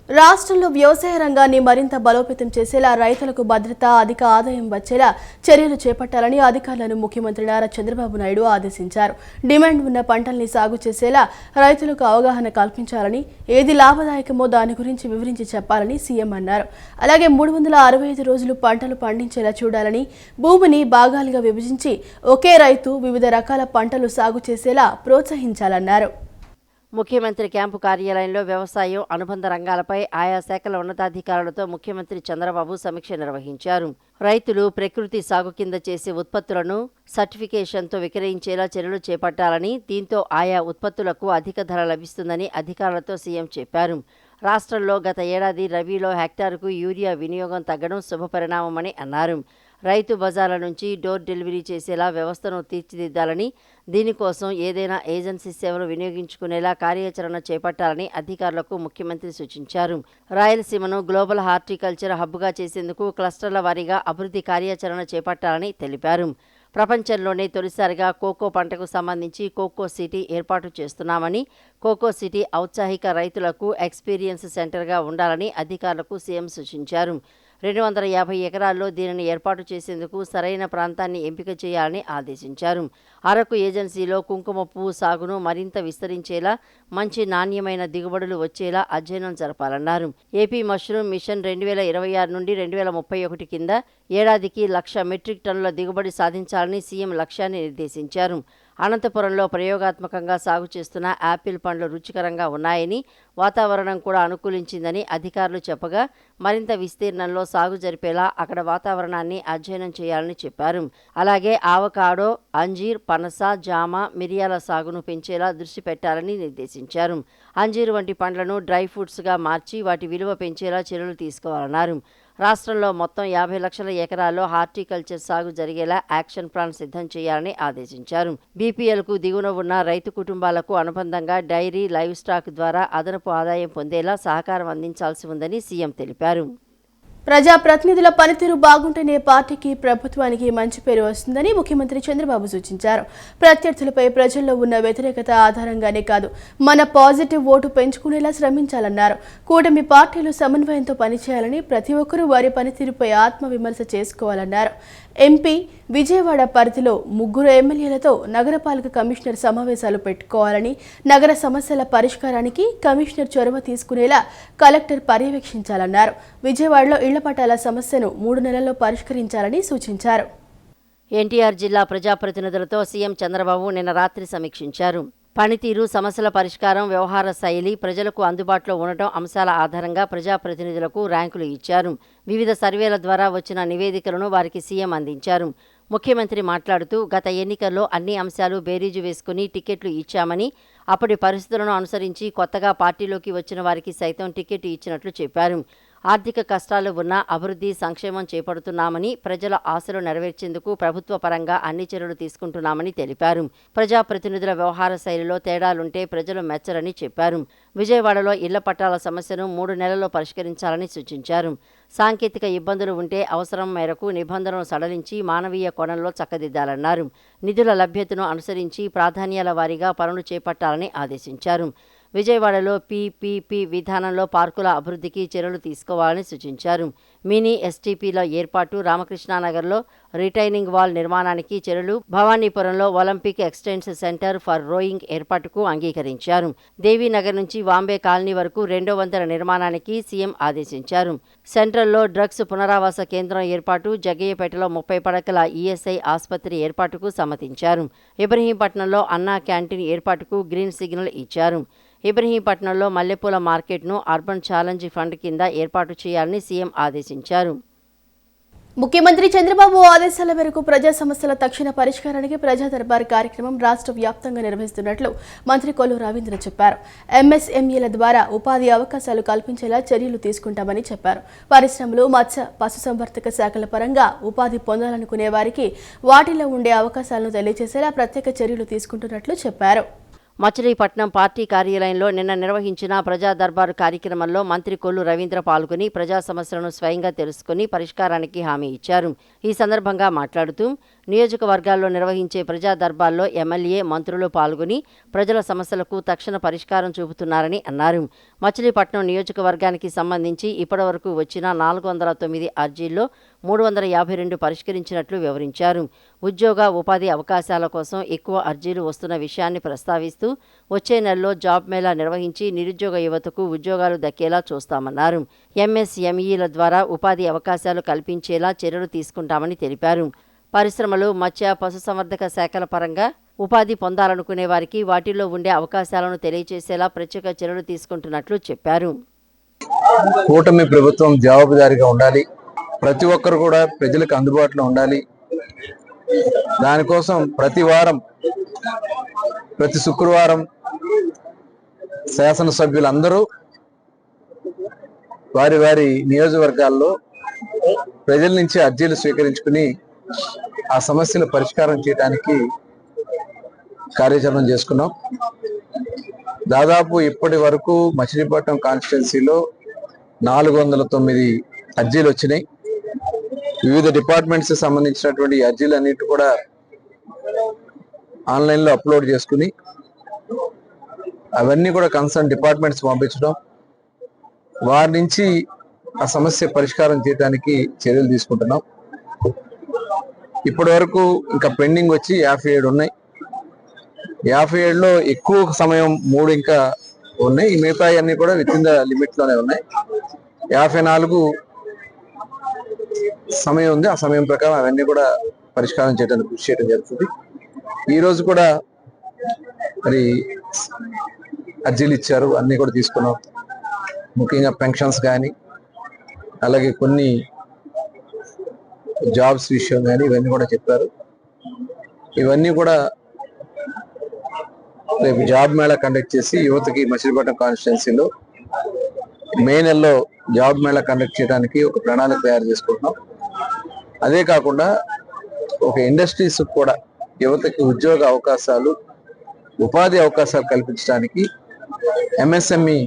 రాష్ట్రంలో వ్యవసాయ రంగాన్ని మరింత బలోపేతం చేసేలా రైతులకు భద్రత, అధిక ఆదాయం వచ్చేలా చర్యలు చేపట్టాలని అధికారులను ముఖ్యమంత్రి నారా చంద్రబాబు నాయుడు ఆదేశించారు. డిమాండ్ ఉన్న పంటల్ని సాగు చేసేలా రైతులకు అవగాహన కల్పించాలని, ఏది లాభదాయకమో దాని గురించి వివరించి చెప్పాలని సీఎం అన్నారు. అలాగే 365 రోజులు పంటలు పండించేలా చూడాలని, భూమిని భాగాలుగా విభజించి ఒకే రైతు వివిధ రకాల పంటలు సాగు చేసేలా ప్రోత్సహించాలన్నారు. ముఖ్యమంత్రి క్యాంపు కార్యాలయంలో వ్యవసాయం, అనుబంధ రంగాలపై ఆయా శాఖల ఉన్నతాధికారులతో ముఖ్యమంత్రి చంద్రబాబు సమీక్ష నిర్వహించారు. రైతులు ప్రకృతి సాగు కింద చేసే ఉత్పత్తులను సర్టిఫికేషన్తో విక్రయించేలా చర్యలు చేపట్టాలని, దీంతో ఆయా ఉత్పత్తులకు అధిక ధర లభిస్తుందని అధికారులతో సీఎం చెప్పారు. రాష్ట్రంలో గత ఏడాది రబీలో హెక్టారుకు యూరియా వినియోగం తగ్గడం శుభపరిణామమని అన్నారు. రైతు బజార్ల నుంచి డోర్ డెలివరీ చేసేలా వ్యవస్థను తీర్చిదిద్దాలని, దీనికోసం ఏదైనా ఏజెన్సీ సేవలు వినియోగించుకునేలా కార్యాచరణ చేపట్టాలని అధికారులకు ముఖ్యమంత్రి సూచించారు. రాయలసీమను గ్లోబల్ హార్టికల్చర్ హబ్గా చేసేందుకు క్లస్టర్ల వారీగా అభివృద్ధి కార్యాచరణ చేపట్టాలని తెలిపారు. ప్రపంచంలోనే తొలిసారిగా కోకో పంటకు సంబంధించి కోకో సిటీ ఏర్పాటు చేస్తున్నామని, కోకో సిటీ ఔత్సాహిక రైతులకు ఎక్స్పీరియన్స్ సెంటర్గా ఉండాలని అధికారులకు సీఎం సూచించారు. 250 ఎకరాల్లో దీనిని ఏర్పాటు చేసేందుకు సరైన ప్రాంతాన్ని ఎంపిక చేయాలని ఆదేశించారు. అరకు ఏజెన్సీలో కుంకుమ పువ్వు సాగును మరింత విస్తరించేలా, మంచి నాణ్యమైన దిగుబడులు వచ్చేలా అధ్యయనం జరపాలన్నారు. ఏపీ మష్రూమ్ మిషన్ 2026 నుండి 2031 కింద ఏడాదికి 1,00,000 మెట్రిక్ టన్నుల దిగుబడి సాధించాలని సీఎం లక్ష్యాన్ని నిర్దేశించారు. అనంతపురంలో ప్రయోగాత్మకంగా సాగు చేస్తున్న యాపిల్ పండ్లు రుచికరంగా ఉన్నాయని, వాతావరణం కూడా అనుకూలించిందని అధికారులు చెప్పగా, మరింత విస్తీర్ణంలో సాగు జరిపేలా అక్కడ వాతావరణాన్ని అధ్యయనం చేయాలని చెప్పారు. అలాగే ఆవకాడో, అంజీర్, పనస, జామ, మిరియాల సాగును పెంచేలా దృష్టి పెట్టాలని నిర్దేశించారు. అంజీర్ వంటి పండ్లను డ్రై ఫ్రూట్స్గా మార్చి వాటి విలువ పెంచేలా చర్యలు తీసుకోవాలన్నారు. రాష్ట్రంలో మొత్తం 50 లక్షల ఎకరాల్లో హార్టికల్చర్ సాగు జరిగేలా యాక్షన్ ప్లాన్ సిద్ధం చేయాలని ఆదేశించారు. బీపీఎల్కు దిగువన ఉన్న రైతు కుటుంబాలకు అనుబంధంగా డైరీ, లైవ్ స్టాక్ ద్వారా అదనపు ఆదాయం పొందేలా సహకారం అందించాల్సి ఉందని సీఎం తెలిపారు. ప్రజాప్రతినిధుల పనితీరు బాగుంటేనే పార్టీకి, ప్రభుత్వానికి మంచి పేరు వస్తుందని ముఖ్యమంత్రి చంద్రబాబు సూచించారు. ప్రత్యర్థులపై ప్రజల్లో ఉన్న వ్యతిరేకత ఆధారంగానే కాదు, మన పాజిటివ్ ఓటు పెంచుకునేలా శ్రమించాలన్నారు. కూటమి పార్టీలు సమన్వయంతో పనిచేయాలని, ప్రతి ఒక్కరూ వారి పనితీరుపై ఆత్మవిమర్శ చేసుకోవాలన్నారు. ఎంపీ విజయవాడ పరిధిలో 3 ఎమ్మెల్యేలతో నగరపాలక కమిషనర్ సమావేశాలు పెట్టుకోవాలని, నగర సమస్యల పరిష్కారానికి కమిషనర్ చొరవ తీసుకునేలా కలెక్టర్ పర్యవేక్షించాలన్నారు. విజయవాడలో ఇళ్ల పట్టాల సమస్యను 3 నెలల్లో పరిష్కరించాలని సూచించారు. ఎన్టీఆర్ జిల్లా ప్రజాప్రతినిధులతో సీఎం చంద్రబాబు నిన్న రాత్రి సమీక్షించారు. పనితీరు, సమస్యల పరిష్కారం, వ్యవహార శైలి, ప్రజలకు అందుబాటులో ఉండటం అంశాల ఆధారంగా ప్రజాప్రతినిధులకు ర్యాంకులు ఇచ్చారు. వివిధ సర్వేల ద్వారా వచ్చిన నివేదికలను వారికి సీఎం అందించారు. ముఖ్యమంత్రి మాట్లాడుతూ, గత ఎన్నికల్లో అన్ని అంశాలు బేరీజు వేసుకుని టికెట్లు ఇచ్చామని, అప్పటి పరిస్థితులను అనుసరించి కొత్తగా పార్టీలోకి వచ్చిన వారికి సైతం టికెట్ ఇచ్చినట్లు చెప్పారు. ఆర్థిక కష్టాలు ఉన్నా అభివృద్ధి, సంక్షేమం చేపడుతున్నామని, ప్రజల ఆశలు నెరవేర్చేందుకు ప్రభుత్వ పరంగా అన్ని చర్యలు తీసుకుంటున్నామని తెలిపారు. ప్రజాప్రతినిధుల వ్యవహార శైలిలో తేడాలుంటే ప్రజలు మెచ్చరని చెప్పారు. విజయవాడలో ఇళ్ల పట్టాల సమస్యను 3 నెలల్లో పరిష్కరించాలని సూచించారు. సాంకేతిక ఇబ్బందులు ఉంటే అవసరం మేరకు నిబంధనలు సడలించి మానవీయ కోణంలో చక్కదిద్దాలన్నారు. నిధుల లభ్యతను అనుసరించి ప్రాధాన్యాల వారీగా పనులు చేపట్టాలని ఆదేశించారు. విజయవాడలో పీపీపీ విధానంలో పార్కుల అభివృద్ధికి చర్యలు తీసుకోవాలని సూచించారు. మినీ ఎస్టీపీల ఏర్పాటు, రామకృష్ణానగర్లో రిటైనింగ్ వాల్ నిర్మాణానికి చర్యలు, భవానీపురంలో Olympic extension centre for rowing ఏర్పాటుకు అంగీకరించారు. దేవీనగర్ నుంచి వాంబే కాలనీ వరకు 2వ వంతెన నిర్మాణానికి సీఎం ఆదేశించారు. సెంట్రల్లో డ్రగ్స్ పునరావాస కేంద్రం ఏర్పాటు, జగ్గయ్యపేటలో 30 పడకల ఈఎస్ఐ ఆసుపత్రి ఏర్పాటుకు సమ్మతించారు. ఇబ్రహీంపట్నంలో అన్నా క్యాంటీన్ ఏర్పాటుకు గ్రీన్ సిగ్నల్ ఇచ్చారు. ఇబ్రహీంపట్నంలో మల్లెపూల మార్కెట్ను అర్బన్ ఛాలెంజ్ ఫండ్ కింద ఏర్పాటు చేయాలని సీఎం ఆదేశించారు. ముఖ్యమంత్రి చంద్రబాబు ఆదేశాల మేరకు ప్రజా సమస్యల తక్షణ పరిష్కారానికి ప్రజా దర్బార్ కార్యక్రమం రాష్ట్ర వ్యాప్తంగా నిర్వహిస్తున్నట్లు మంత్రి కొల్లు రవీంద్ర చెప్పారు. ఎంఎస్ఎంఈల ద్వారా ఉపాధి అవకాశాలు కల్పించేలా చర్యలు తీసుకుంటామని చెప్పారు. పరిశ్రమలు, మత్స్య, పశుసంవర్ధక శాఖల పరంగా ఉపాధి పొందాలనుకునే వారికి వాటిలో ఉండే అవకాశాలను తెలియజేసేలా ప్రత్యేక చర్యలు తీసుకుంటున్నట్లు చెప్పారు. మచిలీపట్నం పార్టీ కార్యాలయంలో నిన్న నిర్వహించిన ప్రజా దర్బారు కార్యక్రమంలో మంత్రి కొల్లు రవీంద్ర పాల్గొని ప్రజా సమస్యలను స్వయంగా తెలుసుకుని పరిష్కారానికి హామీ ఇచ్చారు. ఈ సందర్భంగా మాట్లాడుతూ, నియోజకవర్గాల్లో నిర్వహించే ప్రజా దర్బార్లో ఎమ్మెల్యే, మంత్రులు పాల్గొని ప్రజల సమస్యలకు తక్షణ పరిష్కారం చూపుతున్నారని అన్నారు. మచిలీపట్నం నియోజకవర్గానికి సంబంధించి ఇప్పటివరకు వచ్చిన 409 అర్జీల్లో 352 పరిష్కరించినట్లు వివరించారు. ఉద్యోగ, ఉపాధి అవకాశాల కోసం ఎక్కువ అర్జీలు వస్తున్న విషయాన్ని ప్రస్తావిస్తూ వచ్చే నెలలో జాబ్ మేళా నిర్వహించి నిరుద్యోగ యువతకు ఉద్యోగాలు దక్కేలా చూస్తామన్నారు. ఎంఎస్ఎంఈల ద్వారా ఉపాధి అవకాశాలు కల్పించేలా చర్యలు తీసుకుంటామని తెలిపారు. పరిశ్రమలు, మత్స్య, పశుసంవర్ధక శాఖల పరంగా ఉపాధి పొందాలనుకునే వారికి వాటిల్లో ఉండే అవకాశాలను తెలియజేసేలా ప్రత్యేక చర్యలు తీసుకుంటున్నట్లు చెప్పారు. కూటమి ప్రభుత్వం జవాబుదారీగా ఉండాలి. ప్రతి ఒక్కరు కూడా ప్రజలకు అందుబాటులో ఉండాలి. దానికోసం ప్రతి వారం, ప్రతి శుక్రవారం శాసనసభ్యులందరూ వారి వారి నియోజకవర్గాల్లో ప్రజల నుంచి అర్జీలు స్వీకరించుకుని ఆ సమస్యలు పరిష్కారం చేయడానికి కార్యాచరణ చేసుకున్నాం. దాదాపు ఇప్పటి వరకు మచిలీపట్నం కాన్స్టిట్యున్సీలో 409 అర్జీలు వచ్చినాయి. వివిధ డిపార్ట్మెంట్స్ సంబంధించినటువంటి అర్జీలన్నిటి కూడా ఆన్లైన్లో అప్లోడ్ చేసుకుని అవన్నీ కూడా కన్సర్న్ డిపార్ట్మెంట్స్ పంపించడం, వారి నుంచి ఆ సమస్య పరిష్కారం చేయడానికి చర్యలు తీసుకుంటున్నాం. ఇప్పటి వరకు ఇంకా పెండింగ్ వచ్చి 57 ఉన్నాయి. 57లో ఎక్కువ సమయం 3 ఇంకా ఉన్నాయి. ఈ మిగతా అన్ని కూడా విత్ ఇన్ ద లిమిట్ లోనే ఉన్నాయి. 54 సమయం ఉంది. ఆ సమయం ప్రకారం అవన్నీ కూడా పరిష్కారం చేయడానికి కృషి చేయడం జరుగుతుంది. ఈ రోజు కూడా మరి అర్జీలు ఇచ్చారు, అన్ని కూడా తీసుకున్నాం. ముఖ్యంగా పెన్షన్స్ కానీ, అలాగే కొన్ని జాబ్స్ విషయం కానీ ఇవన్నీ కూడా చెప్పారు. ఇవన్నీ కూడా రేపు జాబ్ మేళా కండక్ట్ చేసి యువతకి మచిలీపట్నం కాన్స్టిట్యున్సీలో మే నెలలో జాబ్ మేళా కండక్ట్ చేయడానికి ఒక ప్రణాళిక తయారు చేసుకుంటున్నాం. అదే కాకుండా ఒక ఇండస్ట్రీస్ కూడా యువతకి ఉద్యోగ అవకాశాలు, ఉపాధి అవకాశాలు కల్పించడానికి ఎంఎస్ఎంఈ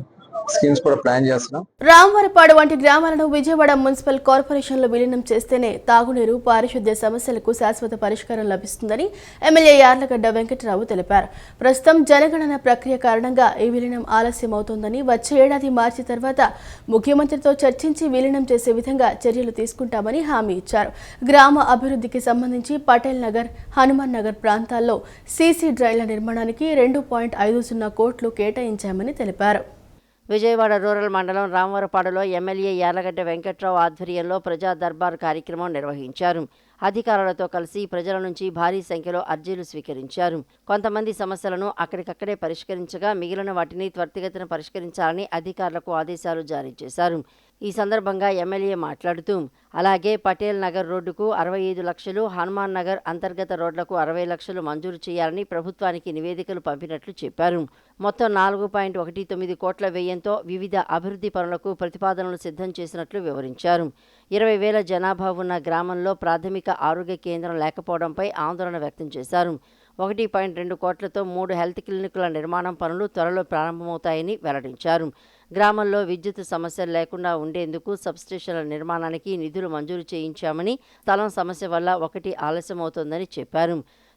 స్కీమ్స్ కూడా ప్లాన్ చేస్తున్నాం. రామవరపాడు వంటి గ్రామాలను విజయవాడ మున్సిపల్ కార్పొరేషన్లో విలీనం చేస్తేనే తాగునీరు, పారిశుద్ధ్య సమస్యలకు శాశ్వత పరిష్కారం లభిస్తుందని ఎమ్మెల్యే యార్లగడ్డ వెంకటరావు తెలిపారు. ప్రస్తుతం జనగణన ప్రక్రియ కారణంగా ఈ విలీనం ఆలస్యం అవుతోందని, వచ్చే ఏడాది మార్చి తర్వాత ముఖ్యమంత్రితో చర్చించి విలీనం చేసే విధంగా చర్యలు తీసుకుంటామని హామీ ఇచ్చారు. గ్రామ అభివృద్ధికి సంబంధించి పటేల్ నగర్, హనుమాన్ నగర్ ప్రాంతాల్లో సీసీ డ్రైన్ల నిర్మాణానికి 2.50 కోట్లు కేటాయించామని తెలిపారు. విజయవాడ రూరల్ మండలం రామవరపాడులో ఎమ్మెల్యే యార్లగడ్డ వెంకట్రావు ఆధ్వర్యంలో ప్రజా దర్బార్ కార్యక్రమం నిర్వహించారు. అధికారులతో కలిసి ప్రజల నుంచి భారీ సంఖ్యలో అర్జీలు స్వీకరించారు. కొంతమంది సమస్యలను అక్కడికక్కడే పరిష్కరించగా మిగిలిన వాటిని త్వరితగతిన పరిష్కరించాలని అధికారులకు ఆదేశాలు జారీ చేశారు. ఈ సందర్భంగా ఎమ్మెల్యే మాట్లాడుతూ, అలాగే పటేల్ నగర్ రోడ్డుకు 65 లక్షలు, హనుమాన్ నగర్ అంతర్గత రోడ్లకు 60 లక్షలు మంజూరు చేయాలని ప్రభుత్వానికి నివేదికలు పంపినట్లు చెప్పారు. మొత్తం 4.19 కోట్ల వ్యయంతో వివిధ అభివృద్ధి పనులకు ప్రతిపాదనలు సిద్ధం చేసినట్లు వివరించారు. 20,000 జనాభా ఉన్న గ్రామంలో ప్రాథమిక ఆరోగ్య కేంద్రం లేకపోవడంపై ఆందోళన వ్యక్తం చేశారు. 1.2 కోట్లతో 3 హెల్త్ క్లినికుల నిర్మాణం పనులు త్వరలో ప్రారంభమవుతాయని వెల్లడించారు. గ్రామంలో విద్యుత్ సమస్యలు లేకుండా ఉండేందుకు సబ్స్టేషన్ల నిర్మాణానికి నిధులు మంజూరు చేయించామని, స్థలం సమస్య వల్ల ఒకటి ఆలస్యమవుతోందని చెప్పారు.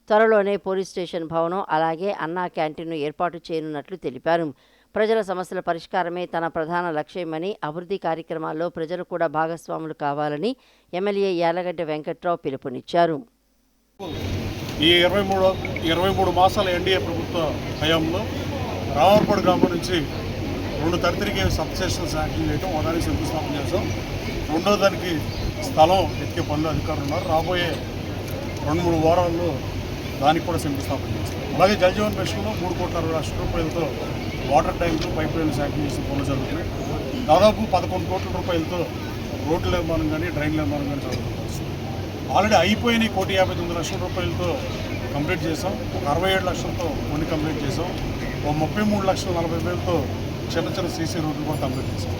త్వరలోనే పోలీస్ స్టేషన్ భవనం, అలాగే అన్నా క్యాంటీన్ను ఏర్పాటు చేయనున్నట్లు తెలిపారు. ప్రజల సమస్యల పరిష్కారమే తన ప్రధాన లక్ష్యమని, అభివృద్ధి కార్యక్రమాల్లో ప్రజలు కూడా భాగస్వాములు కావాలని ఎమ్మెల్యే యార్లగడ్డ వెంకట్రావు పిలుపునిచ్చారు. ఈ 23 మాసాల ఎన్డీఏ ప్రభుత్వ హయాంలో రామవరపాడు గ్రామం నుంచి 2 తరతరికి సబ్స్టేషన్ శాంక్షన్ చేయడం, ఒకదానికి శంకుస్థాపన చేసాం. రెండో దానికి స్థలం ఎత్తికే పనులు అధికారులు ఉన్నారు. రాబోయే 2-3 వారాల్లో దానికి కూడా శంకుస్థాపన చేస్తాం. అలాగే జలజీవన్ మిషన్లో 3,60 లక్షల రూపాయలతో వాటర్ ట్యాంకులు, పైప్ లైన్లు శాంక్షన్ చేసిన పనులు జరుగుతున్నాయి. దాదాపు 11 కోట్ల రూపాయలతో రోడ్ల నిర్మాణం కానీ, డ్రైన్ నిర్మాణం కానీ జరుగుతుంది. ఆల్రెడీ అయిపోయిన 1,59 లక్షల రూపాయలతో కంప్లీట్ చేసాం. 67 లక్షలతో కొన్ని కంప్లీట్ చేసాం. 33,40,000తో చిన్న చిన్న సీసీ రోడ్లు కూడా కంప్లీట్ చేసాం.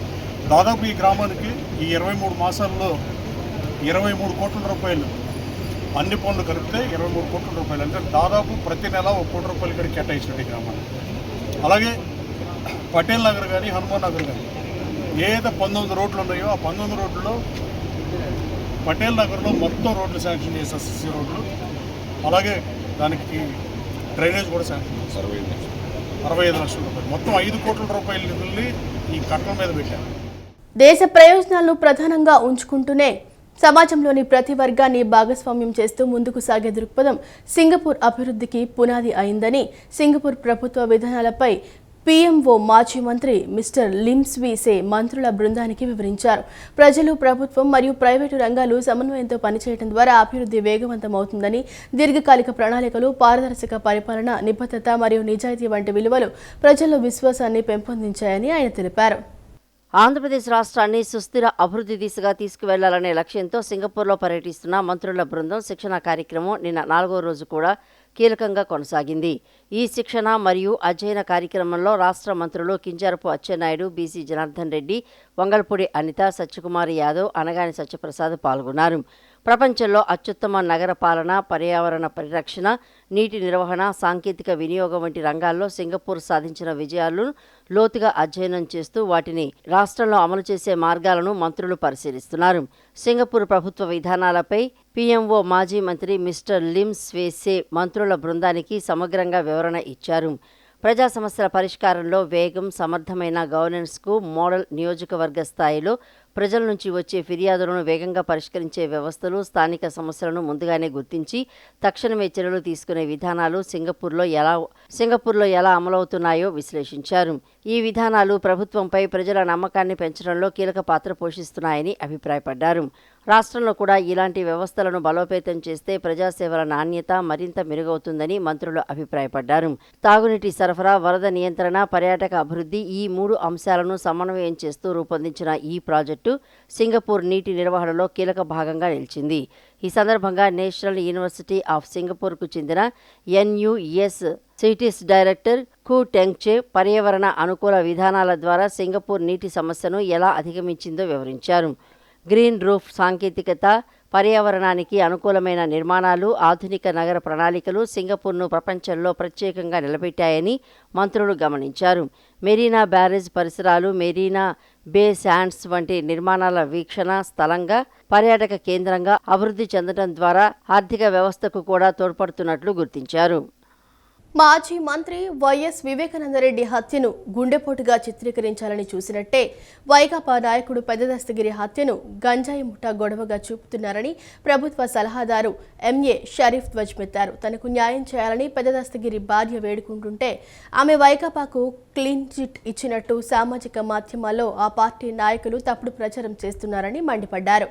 దాదాపు ఈ గ్రామానికి ఈ 23 మాసాల్లో 23 కోట్ల రూపాయలు అన్ని పనులు కలిపితే 23 కోట్ల రూపాయలు, అంటే దాదాపు ప్రతి నెల 1 కోటి రూపాయలు ఇక్కడ కేటాయించినట్టు ఈ గ్రామానికి. అలాగే పటేల్ నగర్ కానీ, హనుమాన్ నగర్ కానీ ఏదైతే 19 రోడ్లు ఉన్నాయో ఆ 19 రోడ్లలో పటేల్ నగర్లో మొత్తం రోడ్లు శాంక్షన్ చేసే సీసీ రోడ్లు, అలాగే దానికి డ్రైనేజ్ కూడా శాంక్షన్ చేశారు 65 లక్షల రూపాయలు. మొత్తం 5 కోట్ల రూపాయల నిధుల్ని ఈ కట్టల మీద పెట్టారు. దేశ ప్రయోజనాలను ప్రధానంగా ఉంచుకుంటూనే సమాజంలోని ప్రతి వర్గాన్ని భాగస్వామ్యం చేస్తూ ముందుకు సాగే దృక్పథం సింగపూర్ అభివృద్ధికి పునాది అయిందని సింగపూర్ ప్రభుత్వ విధానాలపై పీఎంఓ మాజీ మంత్రి మిస్టర్ లిమ్ స్వీ సే మంత్రుల బృందానికి వివరించారు. ప్రజలు, ప్రభుత్వం మరియు ప్రైవేటు రంగాలు సమన్వయంతో పనిచేయడం ద్వారా అభివృద్ధి వేగవంతమవుతుందని, దీర్ఘకాలిక ప్రణాళికలు, పారదర్శక పరిపాలన, నిబద్ధత మరియు నిజాయితీ వంటి విలువలు ప్రజల్లో విశ్వాసాన్ని పెంపొందించాయని ఆయన తెలిపారు. ఆంధ్రప్రదేశ్ రాష్ట్రాన్ని సుస్థిర అభివృద్ధి దిశగా తీసుకువెళ్లాలనే లక్ష్యంతో సింగపూర్లో పర్యటిస్తున్న మంత్రుల బృందం శిక్షణ కార్యక్రమం నిన్న 4వ రోజు కూడా కీలకంగా కొనసాగింది. ఈ శిక్షణ మరియు అధ్యయన కార్యక్రమంలో రాష్ట్ర మంత్రులు కింజారపు అచ్చెన్నాయుడు, బీసీ జనార్దన్ రెడ్డి, వంగల్పూడి అనిత, సత్యకుమార్ యాదవ్, అనగాని సత్యప్రసాద్ పాల్గొన్నారు. ప్రపంచంలో అత్యుత్తమ నగర పాలన, పర్యావరణ పరిరక్షణ, నీటి నిర్వహణ, సాంకేతిక వినియోగం వంటి రంగాల్లో సింగపూర్ సాధించిన విజయాలను లోతుగా అధ్యయనం చేస్తూ వాటిని రాష్ట్రంలో అమలు చేసే మార్గాలను మంత్రులు పరిశీలిస్తున్నారు. సింగపూర్ ప్రభుత్వ విధానాలపై పీఎంఓ మాజీ మంత్రి మిస్టర్ లిమ్ స్వీ సే మంత్రుల బృందానికి సమగ్రంగా వివరణ ఇచ్చారు. ప్రజా సమస్యల పరిష్కారంలో వేగం, సమర్థమైన గవర్నెన్స్కు మోడల్ నియోజకవర్గ స్థాయిలో ప్రజల నుంచి వచ్చే ఫిర్యాదులను వేగంగా పరిష్కరించే వ్యవస్థలు, స్థానిక సమస్యలను ముందుగానే గుర్తించి తక్షణమే చర్యలు తీసుకునే విధానాలు సింగపూర్లో ఎలా అమలవుతున్నాయో విశ్లేషించారు. ఈ విధానాలు ప్రభుత్వంపై ప్రజల నమ్మకాన్ని పెంచడంలో కీలక పాత్ర పోషిస్తున్నాయని అభిప్రాయపడ్డారు. రాష్ట్రంలో కూడా ఇలాంటి వ్యవస్థలను బలోపేతం చేస్తే ప్రజాసేవల నాణ్యత మరింత మెరుగవుతుందని మంత్రులు అభిప్రాయపడ్డారు. తాగునీటి సరఫరా, వరద నియంత్రణ, పర్యాటక అభివృద్ధి ఈ 3 అంశాలను సమన్వయం చేస్తూ రూపొందించిన ఈ ప్రాజెక్టు సింగపూర్ నీటి నిర్వహణలో కీలక భాగంగా నిలిచింది. ఈ సందర్భంగా నేషనల్ యూనివర్సిటీ ఆఫ్ సింగపూర్కు చెందిన NUS సిటీస్ డైరెక్టర్ కు టెంగ్చే పర్యావరణ అనుకూల విధానాల ద్వారా సింగపూర్ నీటి సమస్యను ఎలా అధిగమించిందో వివరించారు. గ్రీన్ రూఫ్ సాంకేతికత, పర్యావరణానికి అనుకూలమైన నిర్మాణాలు, ఆధునిక నగర ప్రణాళికలు సింగపూర్ను ప్రపంచంలో ప్రత్యేకంగా నిలబెట్టాయని మంత్రులు గమనించారు. మెరీనా బ్యారేజ్ పరిసరాలు, మెరీనా బే శాండ్స్ వంటి నిర్మాణాల వీక్షణ స్థలంగా, పర్యాటక కేంద్రంగా అభివృద్ధి చెందడం ద్వారా ఆర్థిక వ్యవస్థకు కూడా తోడ్పడుతున్నట్లు గుర్తించారు. మాజీ మంత్రి వైఎస్ వివేకానందరెడ్డి హత్యను గుండెపోటుగా చిత్రీకరించాలని చూసినట్టే వైకాపా నాయకుడు పెద్ద దస్తగిరి హత్యను గంజాయి ముఠా గొడవగా చూపుతున్నారని ప్రభుత్వ సలహాదారు ఎంఏ షరీఫ్ ధ్వజమెత్తారు. తనకు న్యాయం చేయాలని పెద్ద దస్తగిరి భార్య వేడుకుంటుంటే ఆమె వైకాపాకు క్లీన్ చిట్ ఇచ్చినట్టు సామాజిక మాధ్యమాల్లో ఆ పార్టీ నాయకులు తప్పుడు ప్రచారం చేస్తున్నారని మండిపడ్డారు.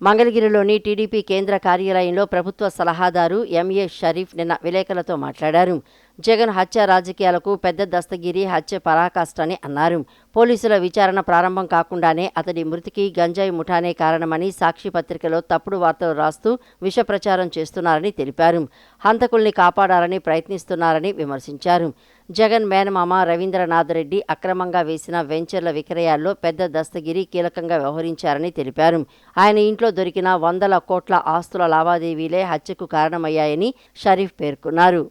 మంగళగిరిలోని టీడీపీ కేంద్ర కార్యాలయంలో ప్రభుత్వ సలహాదారు ఎంఏ షరీఫ్ నిన్న విలేకరులతో మాట్లాడారు. జగన్ హత్య రాజకీయాలకు పెద్ద దస్తగిరి హత్య పరాకాష్ఠని అన్నారు. పోలీసుల విచారణ ప్రారంభం కాకుండానే అతడి మృతికి గంజాయి ముఠానే కారణమని సాక్షి పత్రికలో తప్పుడు వార్తలు రాస్తూ విష ప్రచారం చేస్తున్నారని తెలిపారు. హంతకుల్ని కాపాడాలని ప్రయత్నిస్తున్నారని విమర్శించారు. జగన్ మేనమామ రవీంద్రనాథ్ రెడ్డి అక్రమంగా వేసిన వెంచర్ల విక్రయాల్లో పెద్ద దస్తగిరి కీలకంగా వ్యవహరించారని తెలిపారు. ఆయన ఇంట్లో దొరికిన 100 కోట్ల ఆస్తుల లావాదేవీలే హత్యకు కారణమయ్యాయని షరీఫ్ పేర్కొన్నారు.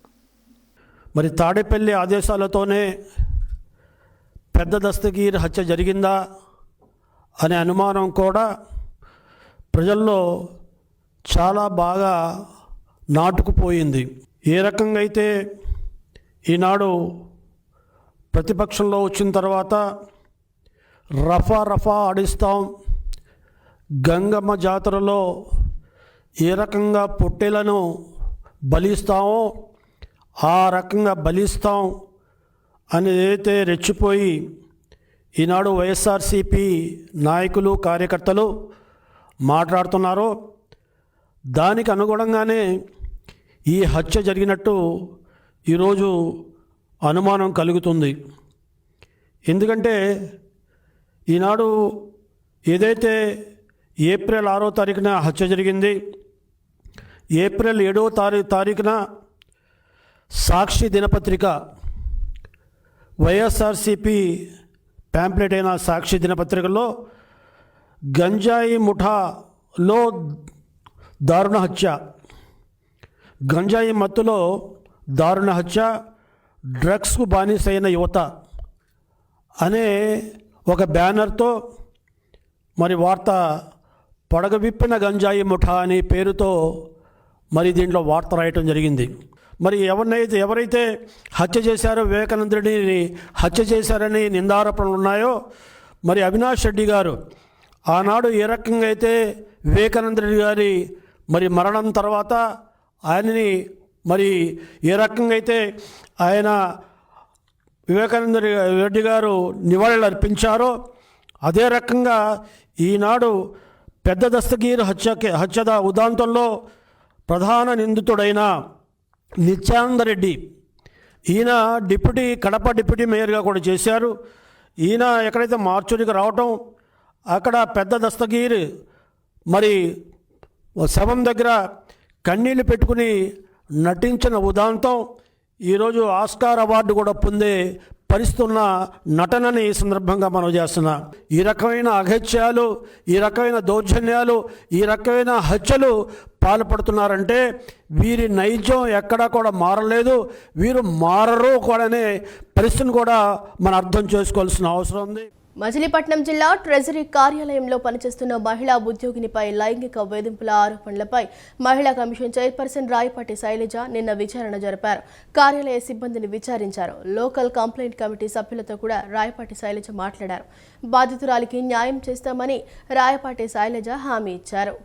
మరి తాడేపల్లి ఆదేశాలతోనే పెద్ద దస్తగిరి హత్య జరిగిందా అనే అనుమానం కూడా ప్రజల్లో చాలా బాగా నాటుకుపోయింది. ఏ రకంగా అయితే ఈనాడు ప్రతిపక్షంలో వచ్చిన తర్వాత రఫా ఆడిస్తాం, గంగమ్మ జాతరలో ఏ రకంగా పొట్టేలను బలిస్తామో ఆ రకంగా బలిస్తాం అని ఏదైతే రెచ్చిపోయి ఈనాడు వైఎస్ఆర్సీపీ నాయకులు, కార్యకర్తలు మాట్లాడుతున్నారో దానికి అనుగుణంగానే ఈ హత్య జరిగినట్టు ఈరోజు అనుమానం కలుగుతుంది. ఎందుకంటే ఈనాడు ఏదైతే ఏప్రిల్ 6వ తారీఖున హత్య జరిగింది, ఏప్రిల్ 7వ తారీఖున సాక్షి దినపత్రిక వైఎస్ఆర్సీపీ ప్యాంప్లెట్ అయిన సాక్షి దినపత్రికలో గంజాయి ముఠాలో దారుణ హత్య, గంజాయి మత్తులో దారుణ హత్య, డ్రగ్స్కు బానిసైన యువత అనే ఒక బ్యానర్తో మరి వార్త పడగవిప్పిన గంజాయి ముఠా అనే పేరుతో మరి దీంట్లో వార్త రాయటం జరిగింది. మరి ఎవరైతే హత్య చేశారో, వివేకానందుడిని హత్య చేశారని నిందారోపణలు ఉన్నాయో, మరి అవినాష్ రెడ్డి గారు ఆనాడు ఏ రకంగా అయితే వివేకానందుడి గారి మరి మరణం తర్వాత ఆయనని మరి ఏ రకంగా అయితే ఆయన వివేకానంద రెడ్డి గారు నివాళులు అర్పించారో, అదే రకంగా ఈనాడు పెద్ద దస్తగీర్ హత్య ఉదాంతంలో ప్రధాన నిందితుడైన నిత్యానంద రెడ్డి, ఈయన కడప డిప్యూటీ మేయర్గా కూడా చేశారు. ఈయన ఎక్కడైతే మార్చురికి రావటం, అక్కడ పెద్ద దస్తగీర్ మరి శవం దగ్గర కన్నీళ్లు పెట్టుకుని నటించిన ఉదాంతం ఈరోజు ఆస్కార్ అవార్డు కూడా పొందే పరిస్థితి ఉన్న నటనని ఈ సందర్భంగా మనం చేస్తున్నా. ఈ రకమైన అఘత్యాలు, ఈ రకమైన దౌర్జన్యాలు, ఈ రకమైన హత్యలు పాల్పడుతున్నారంటే వీరి నైజం ఎక్కడా కూడా మారలేదు, వీరు మారరు కూడా అనే పరిస్థితిని కూడా మనం అర్థం చేసుకోవాల్సిన అవసరం ఉంది. మచిలీపట్నం జిల్లా ట్రెజరీ కార్యాలయంలో పనిచేస్తున్న మహిళా ఉద్యోగినిపై లైంగిక వేధింపుల ఆరోపణలపై మహిళా కమిషన్ చైర్పర్సన్ రాయపాటి శైలజ నిన్న విచారణ జరిపారు. కార్యాలయ సిబ్బందిని విచారించారు. లోకల్ కంప్లైంట్ కమిటీ సభ్యులతో కూడా రాయపాటి శైలజ మాట్లాడారు. బాధితురాలికి న్యాయం చేస్తామని రాయపాటి శైలజ హామీ ఇచ్చారు.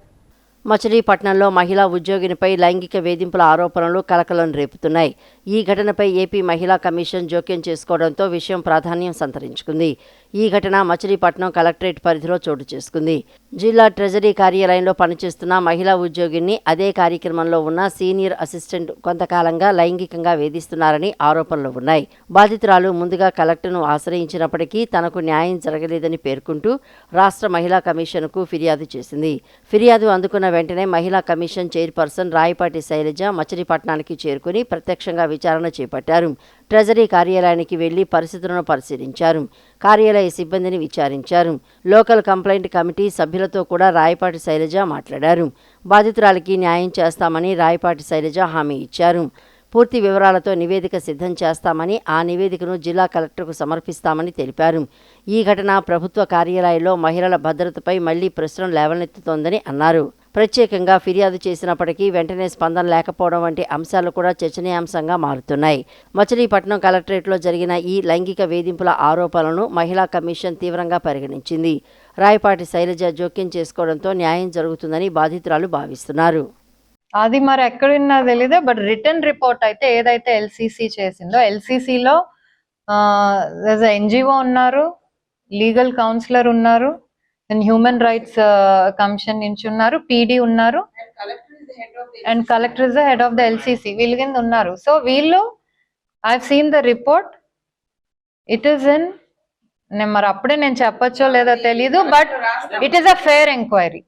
మచిలీపట్నంలో మహిళా ఉద్యోగినిపై లైంగిక వేధింపుల ఆరోపణలు కలకలం రేపుతున్నాయి. ఈ ఘటనపై ఏపీ మహిళా కమిషన్ జోక్యం చేసుకోవడంతో విషయం ప్రాధాన్యం సంతరించుకుంది. ఈ ఘటన మచిలీపట్నం కలెక్టరేట్ పరిధిలో చోటు చేసుకుంది. జిల్లా ట్రెజరీ కార్యాలయంలో పనిచేస్తున్న మహిళా ఉద్యోగిని అదే కార్యక్రమంలో ఉన్న సీనియర్ అసిస్టెంట్ కొంతకాలంగా లైంగికంగా వేధిస్తున్నారని ఆరోపణలు ఉన్నాయి. బాధితురాలు ముందుగా కలెక్టర్ను ఆశ్రయించినప్పటికీ తనకు న్యాయం జరగలేదని పేర్కొంటూ రాష్ట్ర మహిళా కమిషన్కు ఫిర్యాదు చేసింది. ఫిర్యాదు అందుకున్న వెంటనే మహిళా కమిషన్ చైర్పర్సన్ రాయపాటి శైలజ మచిలీపట్నానికి చేరుకుని ప్రత్యక్షంగా విచారణ చేపట్టారు. ట్రెజరీ కార్యాలయానికి వెళ్లి పరిస్థితులను పరిశీలించారు. కార్యాలయ సిబ్బందిని విచారించారు. లోకల్ కంప్లైంట్ కమిటీ సభ్యులతో కూడా రాయపాటి శైలజ మాట్లాడారు. బాధితురాలికి న్యాయం చేస్తామని రాయపాటి శైలజ హామీ ఇచ్చారు. పూర్తి వివరాలతో నివేదిక సిద్ధం చేస్తామని, ఆ నివేదికను జిల్లా కలెక్టర్కు సమర్పిస్తామని తెలిపారు. ఈ ఘటన ప్రభుత్వ కార్యాలయాల్లో మహిళల భద్రతపై మళ్లీ ప్రశ్నలు లేవనెత్తుతోందని అన్నారు. ప్రత్యేకంగా ఫిర్యాదు చేసినప్పటికీ వెంటనే స్పందన లేకపోవడం వంటి అంశాలు కూడా చర్చనీయాంశంగా మారుతున్నాయి. మచిలీపట్నం కలెక్టరేట్లో జరిగిన ఈ లైంగిక వేధింపుల ఆరోపణలను మహిళా కమిషన్ తీవ్రంగా పరిగణించింది. రాయపాటి శైలజ జోక్యం చేసుకోవడంతో న్యాయం జరుగుతుందని బాధితురాలు భావిస్తున్నారు. అది మరి ఎక్కడున్నా తెలీదు, బట్ రిటర్న్ రిపోర్ట్ అయితే ఏదైతే ఎల్సిసి చేసిందో, ఎల్సిసిలో ఎన్జిఓ ఉన్నారు, లీగల్ కౌన్సిలర్ ఉన్నారు, హ్యూమన్ రైట్స్ కమిషన్ నుంచి ఉన్నారు, పీడీ ఉన్నారు, and collector is the head of the LCC, వీళ్ళ కింద ఉన్నారు. సో వీళ్ళు I have seen the report, it is in, మరి అప్పుడే నేను చెప్పచ్చో లేదో తెలీదు, but it is a fair enquiry,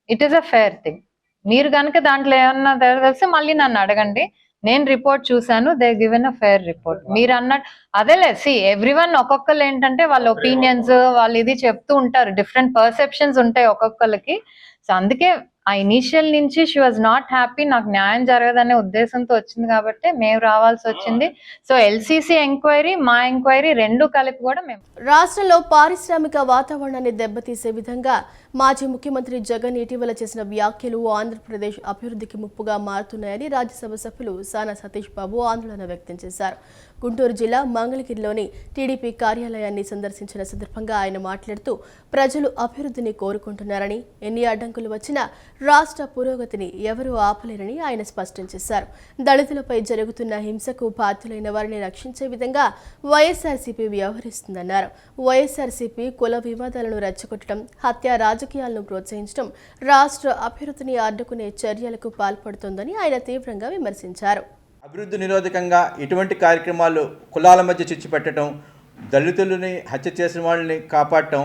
it is a fair thing. మీరు కనుక దాంట్లో ఏమన్నా తెలిసి మళ్ళీ నన్ను అడగండి. నేను రిపోర్ట్ చూసాను, they given a fair report. మీరు అన్నట్టు అదేలే, ఎవ్రీవన్ ఒక్కొక్కరు ఏంటంటే వాళ్ళ ఒపీనియన్స్ వాళ్ళు ఇది చెప్తూ ఉంటారు, డిఫరెంట్ పర్సెప్షన్స్ ఉంటాయి ఒక్కొక్కరికి. సో అందుకే ఆ ఇనీషియల్ నుంచి షీ వాజ్ నాట్ హ్యాపీ, నాకు న్యాయం జరగదనే ఉద్దేశంతో వచ్చింది కాబట్టి మేము రావాల్సి వచ్చింది. సో ఎల్సిసి ఎంక్వైరీ, మా ఎంక్వైరీ రెండు కలిపి కూడా మేము. రాష్ట్రంలో పారిశ్రామిక వాతావరణాన్ని దెబ్బతీసే విధంగా మాజీ ముఖ్యమంత్రి జగన్ ఇటీవల చేసిన వ్యాఖ్యలు ఆంధ్రప్రదేశ్ అభివృద్ధికి ముప్పుగా మారుతున్నాయని రాజ్యసభ సభ్యులు సానా సతీష్ బాబు ఆందోళన వ్యక్తం చేశారు. గుంటూరు జిల్లా మంగళగిరిలోని టీడీపీ కార్యాలయాన్ని సందర్శించిన సందర్భంగా ఆయన మాట్లాడుతూ ప్రజలు అభివృద్ధిని కోరుకుంటున్నారని, ఎన్ని అడ్డంకులు వచ్చినా రాష్ట్ర పురోగతిని ఎవరూ ఆపలేరని ఆయన స్పష్టం చేశారు. దళితులపై జరుగుతున్న హింసకు బాధ్యులైన వారిని రక్షించే విధంగా వైఎస్ఆర్సీపీ వ్యవహరిస్తుందన్నారు. వైఎస్ఆర్సీపీ కుల వివాదాలను రెచ్చగొట్టడం, హత్య రాజకీయాలను ప్రోత్సహించడం, రాష్ట్ర అభివృద్ధిని అడ్డుకునే చర్యలకు పాల్పడుతోందని ఆయన తీవ్రంగా విమర్శించారు. అభివృద్ధి నిరోధకంగా ఇటువంటి కార్యక్రమాలు, కులాల మధ్య చిచ్చు పెట్టడం, దళితులని హత్య చేసిన వాళ్ళని కాపాడటం,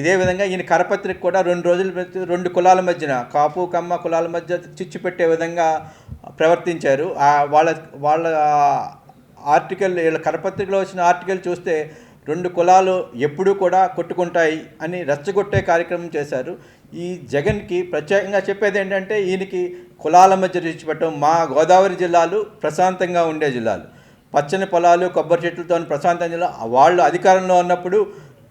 ఇదే విధంగా ఈయన కరపత్రిక కూడా 2 రోజుల 2 కులాల మధ్యన, కాపు కమ్మ కులాల మధ్య చిచ్చు పెట్టే విధంగా ప్రవర్తించారు. వాళ్ళ ఆర్టికల్, వీళ్ళ కరపత్రికలో వచ్చిన ఆర్టికల్ చూస్తే 2 కులాలు ఎప్పుడూ కూడా కొట్టుకుంటాయి అని రెచ్చగొట్టే కార్యక్రమం చేశారు. ఈ జగన్కి ప్రత్యేకంగా చెప్పేది ఏంటంటే, ఈయనకి కులాల మధ్య చిచ్చుపెట్టడం. మా గోదావరి జిల్లాలు ప్రశాంతంగా ఉండే జిల్లాలు, పచ్చని పొలాలు, కొబ్బరి చెట్లతో ప్రశాంతంగా జిల్లా. వాళ్ళు అధికారంలో ఉన్నప్పుడు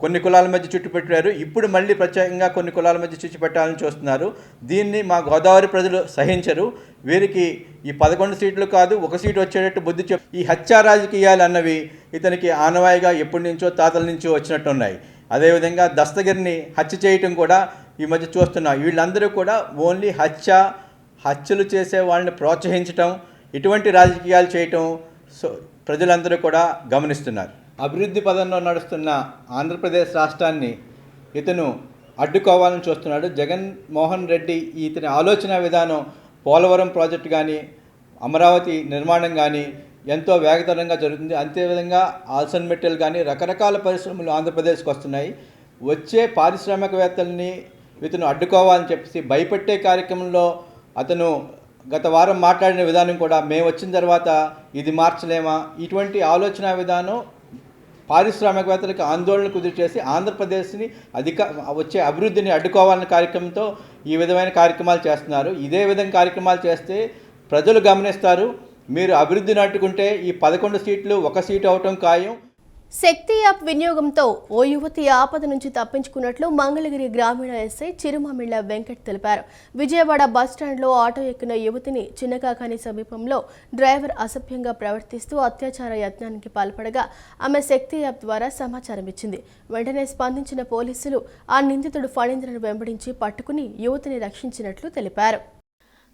కొన్ని కులాల మధ్య చుట్టు పెట్టారు. ఇప్పుడు మళ్ళీ ప్రత్యేకంగా కొన్ని కులాల మధ్య చుట్టు పెట్టాలని చూస్తున్నారు. దీన్ని మా గోదావరి ప్రజలు సహించరు. వీరికి ఈ 11 సీట్లు కాదు, 1 సీటు వచ్చేటట్టు బుద్ధి ఈ హత్యా రాజకీయాలు అన్నవి ఇతనికి ఆనవాయిగా ఎప్పటి నుంచో తాతల నుంచో వచ్చినట్టున్నాయి. అదేవిధంగా దస్తగిరిని హత్య చేయటం కూడా ఈ మధ్య చూస్తున్నాం. వీళ్ళందరూ కూడా ఓన్లీ హత్యలు చేసే వాళ్ళని ప్రోత్సహించటం, ఇటువంటి రాజకీయాలు చేయటం ప్రజలందరూ కూడా గమనిస్తున్నారు. అభివృద్ధి పదంలో నడుస్తున్న ఆంధ్రప్రదేశ్ రాష్ట్రాన్ని ఇతను అడ్డుకోవాలని చూస్తున్నాడు. జగన్మోహన్ రెడ్డి ఇతని ఆలోచన విధానం పోలవరం ప్రాజెక్టు కానీ, అమరావతి నిర్మాణం కానీ ఎంతో వేగతరంగా జరుగుతుంది. అంతేవిధంగా ఆల్సన్ మెటల్ కానీ రకరకాల పరిశ్రమలు ఆంధ్రప్రదేశ్కి వస్తున్నాయి. వచ్చే పారిశ్రామికవేత్తల్ని ఇతను అడ్డుకోవాలని చెప్పేసి భయపెట్టే కార్యక్రమంలో అతను గత వారం మాట్లాడిన విధానం కూడా మేము వచ్చిన తర్వాత ఇది మార్చలేమా, ఇటువంటి ఆలోచన విధానం పారిశ్రామికవేత్తలకు ఆందోళన కుదిరి చేసి ఆంధ్రప్రదేశ్ని వచ్చే అభివృద్ధిని అడ్డుకోవాలనే కార్యక్రమంతో ఈ విధమైన కార్యక్రమాలు చేస్తున్నారు. ఇదే విధంగా కార్యక్రమాలు చేస్తే ప్రజలు గమనిస్తారు. మీరు అభివృద్ధిని అడ్డుకుంటే ఈ 11 సీట్లు 1 సీటు అవటం ఖాయం. శక్తి యాప్ వినియోగంతో ఓ యువతి ఆపద నుంచి తప్పించుకున్నట్లు మంగళగిరి గ్రామీణ ఎస్ఐ చిరుమామిళ్ల వెంకట్ తెలిపారు. విజయవాడ బస్టాండ్లో ఆటో ఎక్కిన యువతిని చిన్నకాకాని సమీపంలో డ్రైవర్ అసభ్యంగా ప్రవర్తిస్తూ అత్యాచార యత్నానికి పాల్పడగా ఆమె శక్తి యాప్ ద్వారా సమాచారం ఇచ్చింది. వెంటనే స్పందించిన పోలీసులు ఆ నిందితుడు ఫణీంద్రను వెంబడించి పట్టుకుని యువతిని రక్షించినట్లు తెలిపారు.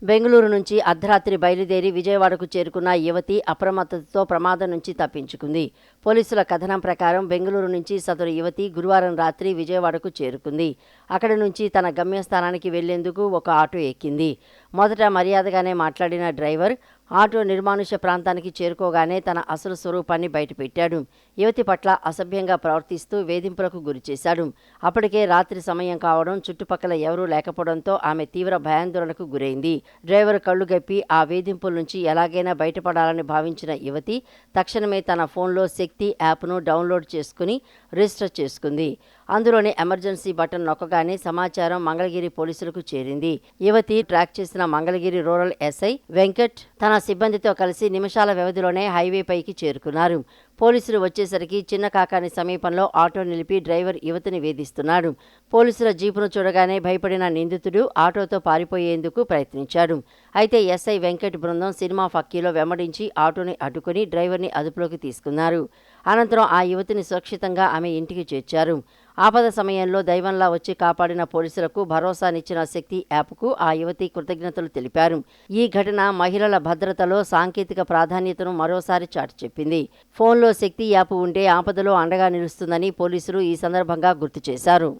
బెంగళూరు నుంచి అర్ధరాత్రి బయలుదేరి విజయవాడకు చేరుకున్న యువతి అప్రమత్తతతో ప్రమాదం నుంచి తప్పించుకుంది. పోలీసుల కథనం ప్రకారం బెంగళూరు నుంచి సదరు యువతి గురువారం రాత్రి విజయవాడకు చేరుకుంది. అక్కడి నుంచి తన గమ్యస్థానానికి వెళ్లేందుకు ఒక ఆటో ఎక్కింది. మొదట మర్యాదగానే మాట్లాడిన డ్రైవర్ ఆటో నిర్మానుష ప్రాంతానికి చేరుకోగానే తన అసలు స్వరూపాన్ని బయటపెట్టాడు. యువతి పట్ల అసభ్యంగా ప్రవర్తిస్తూ వేధింపులకు గురిచేశాడు. అప్పటికే రాత్రి సమయం కావడం, చుట్టుపక్కల ఎవరూ లేకపోవడంతో ఆమె తీవ్ర భయాందోళనకు గురైంది. డ్రైవర్ కళ్లు గప్పి ఆ వేధింపుల నుంచి ఎలాగైనా బయటపడాలని భావించిన యువతి తక్షణమే తన ఫోన్లో శక్తి యాప్ను డౌన్లోడ్ చేసుకుని రిజిస్టర్ చేసుకుంది. అందులోని ఎమర్జెన్సీ బటన్ నొక్కగానే సమాచారం మంగళగిరి పోలీసులకు చేరింది. యువతి ట్రాక్ చేసిన మంగళగిరి రూరల్ ఎస్ఐ వెంకట్ తన సిబ్బందితో కలిసి నిమిషాల వ్యవధిలోనే హైవేపైకి చేరుకున్నారు. పోలీసులు వచ్చేసరికి చిన్న కాకాని సమీపంలో ఆటో నిలిపి డ్రైవర్ యువతిని వేధిస్తున్నాడు. పోలీసుల జీపును చూడగానే భయపడిన నిందితుడు ఆటోతో పారిపోయేందుకు ప్రయత్నించాడు. అయితే ఎస్ఐ వెంకట్ బృందం సినిమా ఫక్కీలో వెంబడించి ఆటోని అడ్డుకుని డ్రైవర్ని అదుపులోకి తీసుకున్నారు. అనంతరం ఆ యువతిని సురక్షితంగా ఆమె ఇంటికి చేర్చారు. ఆపద సమయంలో దైవంలా వచ్చి కాపాడిన పోలీసులకు భరోసానిచ్చిన శక్తి యాప్కు ఆ యువతి కృతజ్ఞతలు తెలిపారు. ఈ ఘటన మహిళల భద్రతలో సాంకేతిక ప్రాధాన్యతను మరోసారి చాటి చెప్పింది. ఫోన్లో శక్తి యాప్ ఉంటే ఆపదలో అండగా నిలుస్తుందని పోలీసులు ఈ సందర్భంగా గుర్తు చేశారు.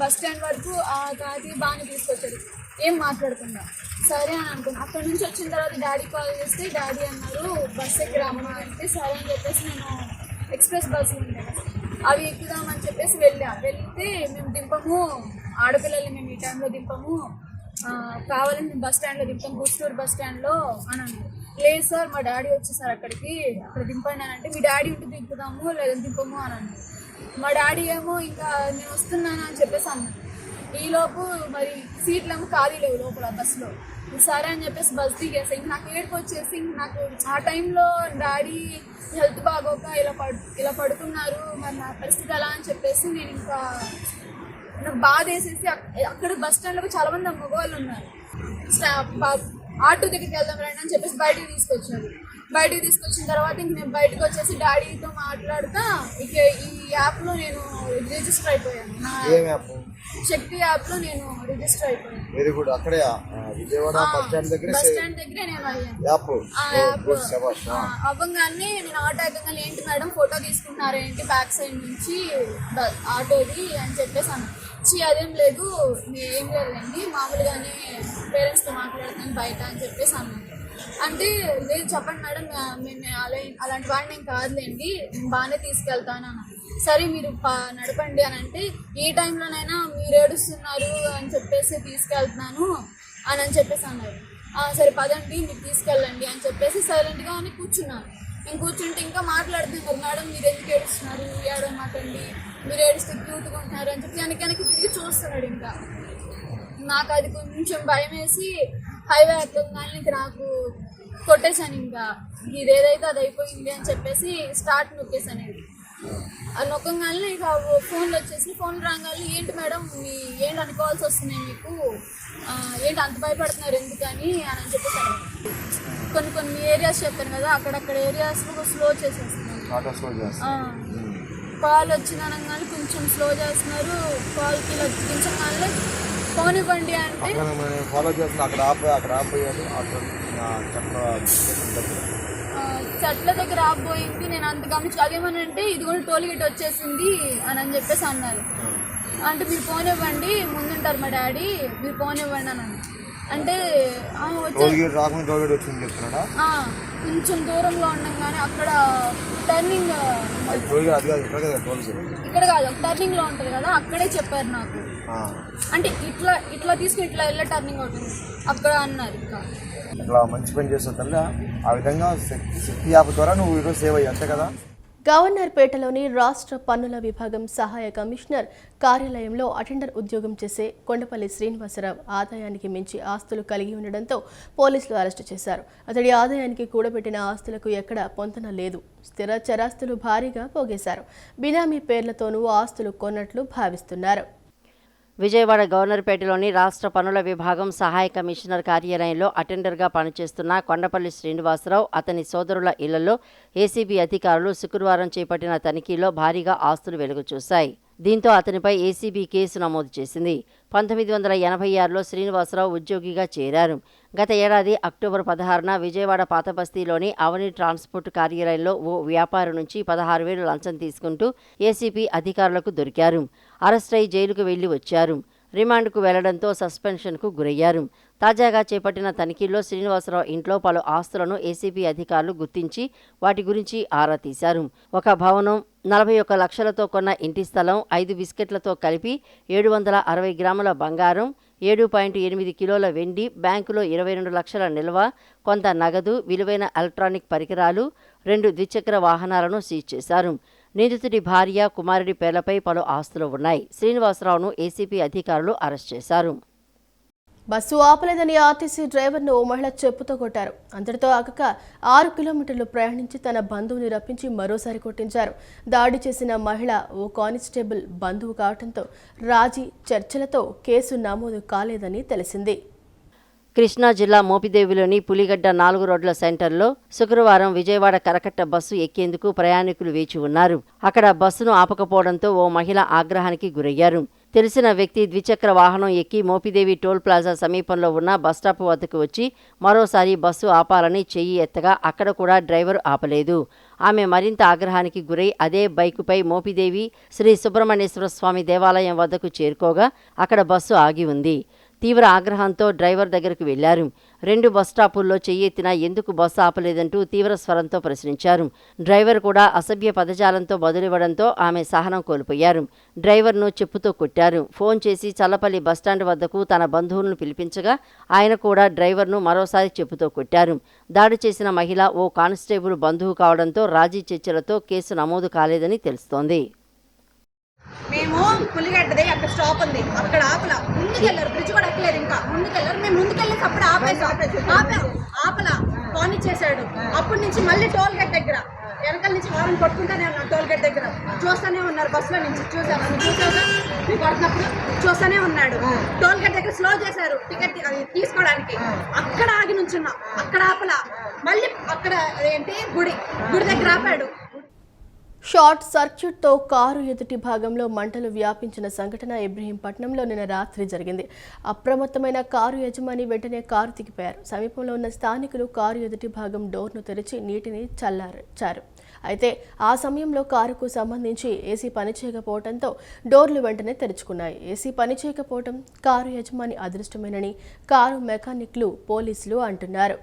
బస్ స్టాండ్ వరకు ఆ తాతి బాగానే తీసుకొచ్చారు, ఏం మాట్లాడుతున్నా సరే అని అనుకున్నా. అక్కడ నుంచి వచ్చిన తర్వాత డాడీ కాల్ చేస్తే డాడీ అన్నారు బస్ ఎక్కి రమ్మా అంటే సరే అని చెప్పేసి నేను ఎక్స్ప్రెస్ బస్సు ఉంటాను అవి ఎక్కుదామని చెప్పేసి వెళ్తే మేము దింపము, ఆడపిల్లల్ని మేము ఈ టైంలో దింపము, కావాలని మేము బస్ స్టాండ్లో దింపాము, గుంటూరు బస్ స్టాండ్లో అని అన్నారు. లేదు సార్ మా డాడీ వచ్చేసారు అక్కడ దింపండి అని అంటే మీ డాడీ ఉంటే దింపుదాము లేదా దింపము అని అన్నారు. మా డాడీ ఏమో ఇంకా నేను వస్తున్నాను అని చెప్పేసి అన్నాను. ఈలోపు మరి సీట్లేమో ఖాళీ లేవు లోపల బస్సులో. సరే అని చెప్పేసి బస్ దిగేసి ఇంక నాకు ఏడుపు వచ్చేసి నాకు ఆ టైంలో డాడీ హెల్త్ బాగోక ఇలా పడుతున్నారు, మరి నా పరిస్థితి ఎలా అని చెప్పేసి నేను ఇంకా నాకు బాధ వేసేసి అక్కడ బస్ స్టాండ్లో చాలామంది మగవాళ్ళు ఉన్నారు. ఆటో దగ్గరికి వెళ్దాం రండి అని చెప్పేసి బయటికి తీసుకొచ్చారు. బయటికి తీసుకొచ్చిన తర్వాత ఇంక నేను బయటకు వచ్చేసి డాడీతో మాట్లాడుతా ఇక ఈ యాప్లో నేను రిజిస్టర్ అయిపోయాను. శక్తి యాప్లో నేను రిజిస్టర్ అయిపోయాను. Very good. అక్కడే విజయవాడ బస్ స్టాండ్ దగ్గరే నేను అయ్యాను. అవ్వగానే నేను ఆటో ఎక్కగానే ఏంటి మేడం ఫోటో తీసుకుంటున్నారు ఏంటి బ్యాక్ సైడ్ నుంచి ఆటోది అని చెప్పేసి అన్నాను. అదేం లేదు ఏం లేదండి మామూలుగానే పేరెంట్స్తో మాట్లాడుతాను బయట అని చెప్పేసి అన్నాను. అంటే లేదు చెప్పండి మేడం మేము అలాంటి వాడిని నేను కాదులేండి నేను బాగానే తీసుకెళ్తాను అన్నాను. సరే మీరు నడపండి అని అంటే ఏ టైంలోనైనా మీరు ఏడుస్తున్నారు అని చెప్పేసి తీసుకెళ్తున్నాను అని చెప్పేసి అన్నారు. సరే పదండి మీరు తీసుకెళ్ళండి అని చెప్పేసి సైలెంట్గా అని కూర్చున్నాను. నేను కూర్చుంటే ఇంకా మాట్లాడుతున్నారు మేడం మీరు ఎందుకు ఏడుస్తున్నారు ఏడమాకండి మీరు ఏడుస్తే క్యూట్గా ఉంటున్నారు అని చెప్పి వెనక్కి తిరిగి చూస్తున్నాడు. ఇంకా నాకు అది కొంచెం భయం వేసి హైవే ఎక్కగానే నాకు కొట్టేశాను. ఇంకా ఇదేదైతే అది అయిపోయింది అని చెప్పేసి స్టార్ట్ నొక్కేసాను. అది నొక్కగానే ఇక ఫోన్లు వచ్చేసి ఫోన్ రాగానే ఏంటి మేడం ఏంటి అనుకోవాల్సి వస్తున్నాయి మీకు ఏంటి అంత భయపడుతున్నారు ఎందుకని అని చెప్పేసి కొన్ని ఏరియాస్ చెప్పాను కదా అక్కడక్కడ ఏరియాస్లో స్లో చేసేస్తున్నారు. కాల్ వచ్చిందనగానే కొంచెం స్లో చేస్తున్నారు. కాల్కి ఇలా దించగానే ఫోన్ ఇవ్వండి అంటే ఫాలో చేస్తున్నా అక్కడ చెట్ల దగ్గర ఆపోయింది. నేను అంత గమనించి అదేమని అంటే ఇది కూడా టోల్ గేట్ వచ్చేసింది అని చెప్పేసి అన్నారు. అంటే మీరు ఫోన్ ఇవ్వండి ముందుంటారు మా డాడీ మీరు ఫోన్ ఇవ్వండి అని అంటే కొంచెం దూరంలో ఉండగానే అక్కడ టర్నింగ్ ఇక్కడ కాదు టర్నింగ్ లో ఉంటది కదా అక్కడే చెప్పారు నాకు. అంటే ఇట్లా తీసుకుని ఇట్లా వెళ్ళే టర్నింగ్ అవుతుంది అక్కడ అన్నారు. ఇంకా ఇట్లా మంచి పని చేస్తావు తల్లి. ఆ విధంగా శక్తి యాప్ ద్వారా నువ్వు ఈరోజు సేవ్ అయ్యి అంతే కదా. గవర్నర్పేటలోని రాష్ట్ర పన్నుల విభాగం సహాయ కమిషనర్ కార్యాలయంలో అటెండర్ ఉద్యోగం చేసే కొండపల్లి శ్రీనివాసరావు ఆదాయానికి మించి ఆస్తులు కలిగి ఉండడంతో పోలీసులు అరెస్టు చేశారు. అతడి ఆదాయానికి కూడబెట్టిన ఆస్తులకు ఎక్కడా పొంతన లేదు. స్థిర చరాస్తులు భారీగా పోగేశారు. బినామీ పేర్లతోనూ ఆస్తులు కొన్నట్లు భావిస్తున్నారు. విజయవాడ గవర్నర్పేటలోని రాష్ట్ర పన్నుల విభాగం సహాయ కమిషనర్ కార్యాలయంలో అటెండర్గా పనిచేస్తున్న కొండపల్లి శ్రీనివాసరావు అతని సోదరుల ఇళ్లలో ఏసీబీ అధికారులు శుక్రవారం చేపట్టిన తనిఖీలో భారీగా ఆస్తులు వెలుగుచూశాయి. దీంతో అతనిపై ఏసీబీ కేసు నమోదు చేసింది. 1986లో శ్రీనివాసరావు ఉద్యోగిగా చేరారు. గత ఏడాది అక్టోబర్ 16న విజయవాడ పాతబస్తీలోని అవని ట్రాన్స్పోర్ట్ కార్యాలయంలో ఓ వ్యాపారి నుంచి 16,000 లంచం తీసుకుంటూ ఏసీబీ అధికారులకు దొరికారు. అరెస్ట్ అయి జైలుకు వెళ్లి వచ్చారు. రిమాండ్కు వెళ్లడంతో సస్పెన్షన్కు గురయ్యారు. తాజాగా చేపట్టిన తనిఖీల్లో శ్రీనివాసరావు ఇంట్లో పలు ఆస్తులను ఏసీబీ అధికారులు గుర్తించి వాటి గురించి ఆరా తీశారు. ఒక భవనం, 41 లక్షలతో కొన్న ఇంటి స్థలం, 5 బిస్కెట్లతో కలిపి 760 గ్రాముల బంగారం, 7.8 కిలోల వెండి, బ్యాంకులో 22 లక్షల నిల్వ, కొంత నగదు, విలువైన ఎలక్ట్రానిక్ పరికరాలు, 2 ద్విచక్ర వాహనాలను సీజ్ చేశారు. నిందితుడి భార్య, కుమారుడి పేర్లపై పలు ఆస్తులు ఉన్నాయి. శ్రీనివాసరావును ఏసీపీ అధికారులు అరెస్ట్ చేశారు. బస్సు ఆపలేదని ఆర్టీసీ డ్రైవర్ను ఓ మహిళ చెప్పుతో కొట్టారు. అంతటితో ఆగక 6 కిలోమీటర్లు ప్రయాణించి తన బంధువుని రప్పించి మరోసారి కొట్టించారు. దాడి చేసిన మహిళ ఓ కానిస్టేబుల్ బంధువు కావడంతో రాజీ చర్చలతో కేసు నమోదు కాలేదని తెలిసింది. కృష్ణా జిల్లా మోపిదేవిలోని పులిగడ్డ 4 రోడ్ల సెంటర్లో శుక్రవారం విజయవాడ కరకట్ట బస్సు ఎక్కేందుకు ప్రయాణికులు వేచి ఉన్నారు. అక్కడ బస్సును ఆపకపోవడంతో ఓ మహిళ ఆగ్రహానికి గురయ్యారు. తెలిసిన వ్యక్తి ద్విచక్ర వాహనం ఎక్కి మోపిదేవి టోల్ ప్లాజా సమీపంలో ఉన్న బస్టాప్ వద్దకు వచ్చి మరోసారి బస్సు ఆపాలని చెయ్యి ఎత్తగా అక్కడ కూడా డ్రైవర్ ఆపలేదు. ఆమె మరింత ఆగ్రహానికి గురై అదే బైకుపై మోపిదేవి శ్రీ సుబ్రహ్మణ్యేశ్వర స్వామి దేవాలయం వద్దకు చేరుకోగా అక్కడ బస్సు ఆగి ఉంది. తీవ్ర ఆగ్రహంతో డ్రైవర్ దగ్గరకు వెళ్లారు. 2 బస్టాపుల్లో చెయ్యెత్తినా ఎందుకు బస్సు ఆపలేదంటూ తీవ్ర స్వరంతో ప్రశ్నించారు. డ్రైవర్ కూడా అసభ్య పదజాలంతో బదులివ్వడంతో ఆమె సహనం కోల్పోయారు. డ్రైవర్ను చెప్పుతో కొట్టారు. ఫోన్ చేసి చల్లపల్లి బస్టాండ్ వద్దకు తన బంధువులను పిలిపించగా ఆయన కూడా డ్రైవర్ను మరోసారి చెప్పుతో కొట్టారు. దాడి చేసిన మహిళ ఓ కానిస్టేబుల్ బంధువు కావడంతో రాజీ చర్చలతో కేసు నమోదు కాలేదని తెలుస్తోంది. మేము పులిగడ్డది అక్కడ స్టాప్ ఉంది, అక్కడ ఆపలా, ముందుకెళ్ళారు, బ్రిడ్జ్ కూడా ఎక్కలేదు, ఇంకా ముందుకెళ్ళారు. మేము ముందుకెళ్ళేసి అప్పుడు ఆపలా ఫోన్ ఇచ్చేసాడు. అప్పటి నుంచి మళ్ళీ టోల్ గేట్ దగ్గర వెనకాల నుంచి హారన్ కొట్టుకుంటానే ఉన్నారు. టోల్ గేట్ దగ్గర చూస్తూనే ఉన్నారు. బస్సులో నుంచి చూసాను కొడుతున్నప్పుడు చూస్తూనే ఉన్నాడు. టోల్ గేట్ దగ్గర స్లో చేశారు టికెట్ తీసుకోవడానికి. అక్కడ ఆగి నుంచున్నా, అక్కడ ఆపలా, మళ్ళీ అక్కడ ఏంటి గుడి దగ్గర ఆపాడు. షార్ట్ సర్క్యూట్తో కారు ఎదుటి భాగంలో మంటలు వ్యాపించిన సంఘటన ఇబ్రహీంపట్నంలో నిన్న రాత్రి జరిగింది. అప్రమత్తమైన కారు యజమాని వెంటనే కారు దిగిపోయారు. సమీపంలో ఉన్న స్థానికులు కారు ఎదుటి భాగం డోర్ను తెరిచి నీటిని చల్లార్చారు. అయితే ఆ సమయంలో కారుకు సంబంధించి ఏసీ పనిచేయకపోవడంతో డోర్లు వెంటనే తెరుచుకున్నాయి. ఏసీ పనిచేయకపోవడం కారు యజమాని అదృష్టమేనని కారు మెకానిక్లు, పోలీసులు అంటున్నారు.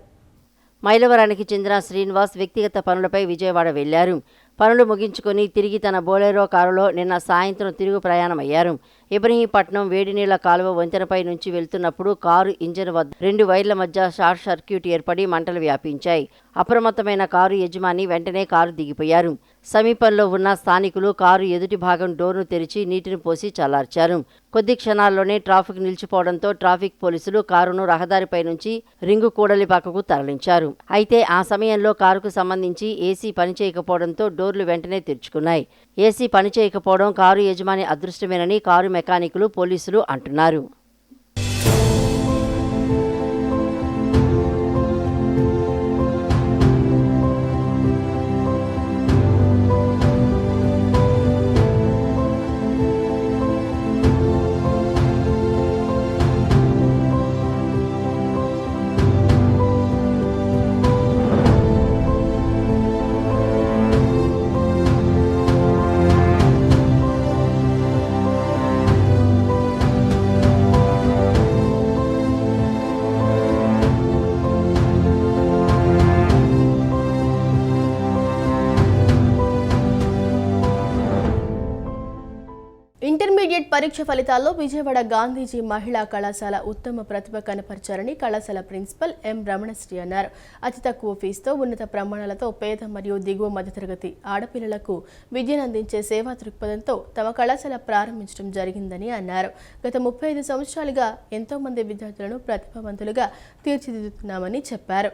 మైలవరానికి చెందిన శ్రీనివాస్ వ్యక్తిగత పనులపై విజయవాడ వెళ్లారు. పనులు ముగించుకొని తిరిగి తన బోలెరో కారులో నిన్న సాయంత్రం తిరుగు ప్రయాణమయ్యారు. ఇబ్రహీంపట్నం వేడినీళ్ల కాలువ వంతెనపై నుంచి వెళ్తున్నప్పుడు కారు ఇంజన్ వద్ద 2 వైర్ల మధ్య షార్ట్ సర్క్యూట్ ఏర్పడి మంటలు వ్యాపించాయి. అప్రమత్తమైన కారు యజమాని వెంటనే కారు దిగిపోయారు. సమీపంలో ఉన్న స్థానికులు కారు ఎదుటి భాగం డోర్ను తెరిచి నీటిని పోసి చల్లార్చారు. కొద్ది క్షణాల్లోనే ట్రాఫిక్ నిలిచిపోవడంతో ట్రాఫిక్ పోలీసులు కారును రహదారిపై నుంచి రింగు కూడలి పక్కకు తరలించారు. అయితే ఆ సమయంలో కారుకు సంబంధించి ఏసీ పనిచేయకపోవడంతో డోర్లు వెంటనే తెరుచుకున్నాయి. ఏసీ పనిచేయకపోవడం కారు యజమాని అదృష్టమేనని కారు మెకానికులు, పోలీసులు అంటున్నారు. ఇంటర్మీడియట్ పరీక్ష ఫలితాల్లో విజయవాడ గాంధీజీ మహిళా కళాశాల ఉత్తమ ప్రతిభ కనపరిచారని కళాశాల ప్రిన్సిపల్ ఎం రమణశ్రీ అన్నారు. అతి తక్కువ ఫీజుతో ఉన్నత ప్రమాణాలతో పేద మరియు దిగువ మధ్యతరగతి ఆడపిల్లలకు విద్యను అందించే సేవా దృక్పథంతో తమ కళాశాల ప్రారంభించడం జరిగిందని అన్నారు. గత 35 సంవత్సరాలుగా ఎంతో మంది విద్యార్థులను ప్రతిభావంతులుగా తీర్చిదిద్దుతున్నామని చెప్పారు.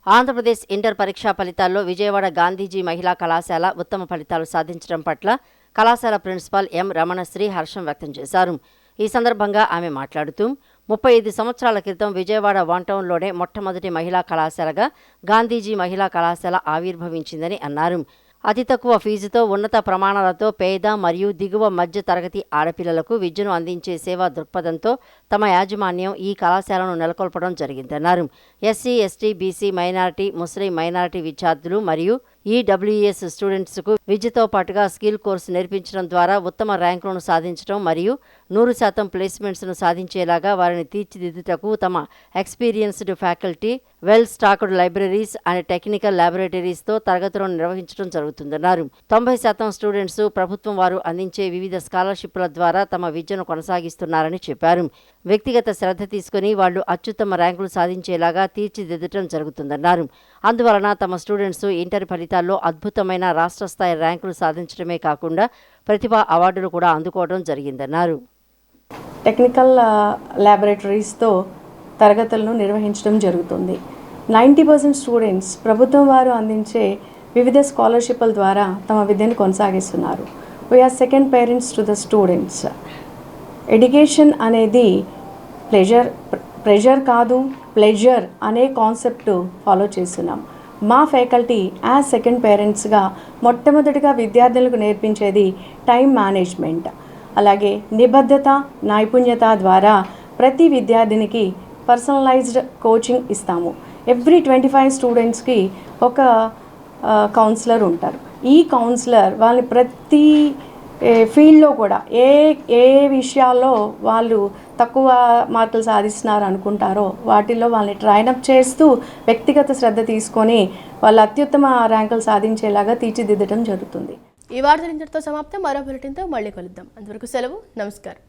ఆంధ్రప్రదేశ్ ఇంటర్ పరీక్షా ఫలితాల్లో విజయవాడ గాంధీజీ మహిళా కళాశాల ఉత్తమ ఫలితాలు సాధించడం పట్ల కళాశాల ప్రిన్సిపాల్ ఎం రమణశ్రీ హర్షం వ్యక్తం చేశారు. ఈ సందర్భంగా ఆమె మాట్లాడుతూ 35 సంవత్సరాల క్రితం విజయవాడ వన్ టౌన్లోనే మొట్టమొదటి మహిళా కళాశాలగా గాంధీజీ మహిళా కళాశాల ఆవిర్భవించిందని అన్నారు. అతి తక్కువ ఫీజుతో ఉన్నత ప్రమాణాలతో పేద మరియు దిగువ మధ్య తరగతి ఆడపిల్లలకు విద్యను అందించే సేవా దృక్పథంతో తమ యాజమాన్యం ఈ కళాశాలను నెలకొల్పడం జరిగిందన్నారు. ఎస్సీ, ఎస్టీ, బీసీ, మైనారిటీ, ముస్లిం మైనారిటీ విద్యార్థులు మరియు ఈడబ్ల్యూఎస్ స్టూడెంట్స్కు విద్యతో పాటుగా స్కిల్ కోర్సు నేర్పించడం ద్వారా ఉత్తమ ర్యాంకులను సాధించడం మరియు 100% ప్లేస్మెంట్స్ను సాధించేలాగా వారిని తీర్చిదిద్దుటకు తమ experienced faculty, well stocked libraries and technical ల్యాబొరేటరీస్తో తరగతులను నిర్వహించడం జరుగుతుందన్నారు. 90% స్టూడెంట్స్ ప్రభుత్వం వారు అందించే వివిధ స్కాలర్షిప్ల ద్వారా తమ విద్యను కొనసాగిస్తున్నారని చెప్పారు. వ్యక్తిగత శ్రద్ధ తీసుకుని వాళ్లు అత్యుత్తమ ర్యాంకులు సాధించేలాగా తీర్చిదిద్దటం జరుగుతుందన్నారు. అందువలన తమ స్టూడెంట్స్ ఇంటర్ ఫలితాల్లో అద్భుతమైన రాష్ట్ర స్థాయి ర్యాంకులు సాధించడమే కాకుండా ప్రతిభా అవార్డులు కూడా అందుకోవడం జరిగిందన్నారు. టెక్నికల్ ల్యాబొరేటరీస్తో తరగతులను నిర్వహించడం జరుగుతుంది. 90% స్టూడెంట్స్ ప్రభుత్వం వారు అందించే వివిధ స్కాలర్షిప్ల ద్వారా తమ విద్యను కొనసాగిస్తున్నారు. We are second parents to the students. Education అనేది ప్రెషర్ కాదు, ప్లెజర్ అనే కాన్సెప్ట్ ఫాలో చేస్తున్నాం. మా ఫ్యాకల్టీ యాజ్ సెకండ్ పేరెంట్స్గా మొట్టమొదటిగా విద్యార్థులకు నేర్పించేది టైం మేనేజ్మెంట్, అలాగే నిబద్ధత, నైపుణ్యత ద్వారా ప్రతి విద్యార్థినికి పర్సనలైజ్డ్ కోచింగ్ ఇస్తాము. ఎవ్రీ 25 స్టూడెంట్స్కి ఒక కౌన్సిలర్ ఉంటారు. ఈ కౌన్సిలర్ వాళ్ళని ప్రతి ఫీల్డ్లో కూడా ఏ విషయాల్లో వాళ్ళు తక్కువ మార్కులు సాధిస్తున్నారు అనుకుంటారో వాటిల్లో వాళ్ళని ట్రైనప్ చేస్తూ వ్యక్తిగత శ్రద్ధ తీసుకొని వాళ్ళు అత్యుత్తమ ర్యాంకులు సాధించేలాగా తీర్చిదిద్దడం జరుగుతుంది. ఈ వార్తలు ఇంతటితో సమాప్తం. మరో బులెటిన్తో మళ్ళీ కలుద్దాం. అంతవరకు సెలవు. నమస్కారం.